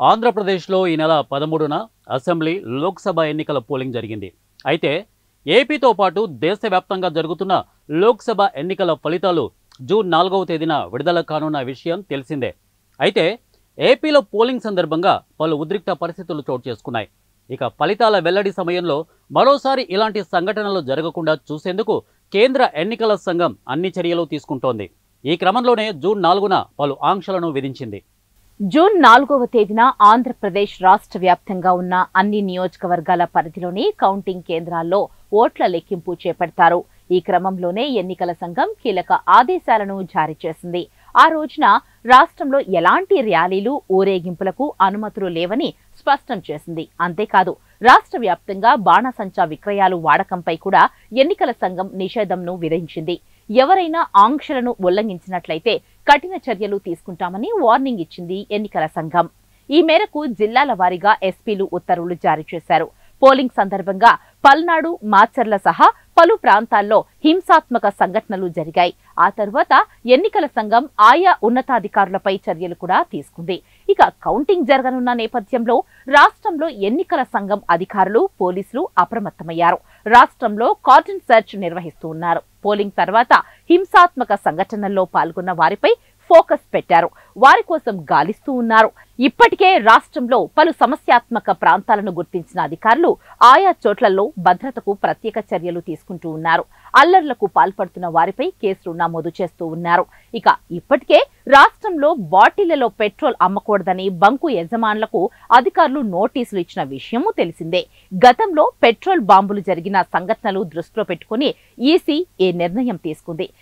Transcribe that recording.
ఆంధ్రప్రదేశ్లో ఈ నెల 13న అసెంబ్లీ, లోక్సభ ఎన్నికల పోలింగ్ జరిగింది. అయితే ఏపీతో పాటు దేశవ్యాప్తంగా జరుగుతున్న లోక్సభ ఎన్నికల ఫలితాలు జూన్ 4వ తేదీన విడుదల కానున్న విషయం తెలిసిందే. అయితే ఏపీలో పోలింగ్ సందర్భంగా పలు ఉద్రిక్త పరిస్థితులు చోటు చేసుకున్నాయి. ఇక ఫలితాల వెల్లడి సమయంలో మరోసారి ఇలాంటి సంఘటనలు జరగకుండా చూసేందుకు కేంద్ర ఎన్నికల సంఘం అన్ని చర్యలు తీసుకుంటోంది. ఈ క్రమంలోనే జూన్ 4న పలు ఆంక్షలను విధించింది. జూన్ 4వ తేదీన ఆంధ్రప్రదేశ్ రాష్ట్ర వ్యాప్తంగా ఉన్న అన్ని నియోజకవర్గాల పరిధిలోని కౌంటింగ్ కేంద్రాల్లో ఓట్ల లెక్కింపు చేపడతారు. ఈ క్రమంలోనే ఎన్నికల సంఘం కీలక ఆదేశాలను జారీ చేసింది. ఆ రోజున రాష్ట్రంలో ఎలాంటి ర్యాలీలు, ఊరేగింపులకు అనుమతులు లేవని స్పష్టం చేసింది. అంతేకాదు, రాష్ట్ర వ్యాప్తంగా బాణసంచా విక్రయాలు వాడకంపై కూడా ఎన్నికల సంఘం నిషేధంను విధించింది. ఎవరైనా ఆంక్షలను ఉల్లంఘించినట్లయితే కఠిన చర్యలు తీసుకుంటామని వార్నింగ్ ఇచ్చింది ఎన్నికల సంఘం. ఈ మేరకు జిల్లాల వారీగా ఎస్పీలు ఉత్తర్వులు జారీ చేశారు. పోలింగ్ సందర్భంగా పల్నాడు, మాచర్ల సహా పలు ప్రాంతాల్లో హింసాత్మక సంఘటనలు జరిగాయి. ఆ తర్వాత ఎన్నికల సంఘం ఆయా ఉన్నతాధికారులపై చర్యలు కూడా తీసుకుంది. ఇక కౌంటింగ్ జరగనున్న నేపథ్యంలో రాష్ట్రంలో ఎన్నికల సంఘం అధికారులు, పోలీసులు అప్రమత్తమయ్యారు. రాష్ట్రంలో కార్డన్ సెర్చ్ నిర్వహిస్తూ ఉన్నారు. పోలింగ్ తర్వాత హింసాత్మక సంఘటనల్లో పాల్గొన్న వారిపై ఫోకస్ పెట్టారు. వారి కోసం గాలిస్తూ ఉన్నారు. ఇప్పటికే రాష్ట్రంలో పలు సమస్యాత్మక ప్రాంతాలను గుర్తించిన అధికారులు ఆయా చోట్లలో భద్రతకు ప్రత్యేక చర్యలు తీసుకుంటూ ఉన్నారు. అల్లర్లకు పాల్పడుతున్న వారిపై కేసులు నమోదు చేస్తూ ఉన్నారు. ఇక ఇప్పటికే రాష్ట్రంలో బాటిళ్లలో పెట్రోల్ అమ్మకూడదని బంకు యజమానులకు అధికారులు నోటీసులు ఇచ్చిన విషయము తెలిసిందే. గతంలో పెట్రోల్ బాంబులు జరిగిన సంఘటనలు దృష్టిలో పెట్టుకుని ఈసీ ఈ నిర్ణయం తీసుకుంది.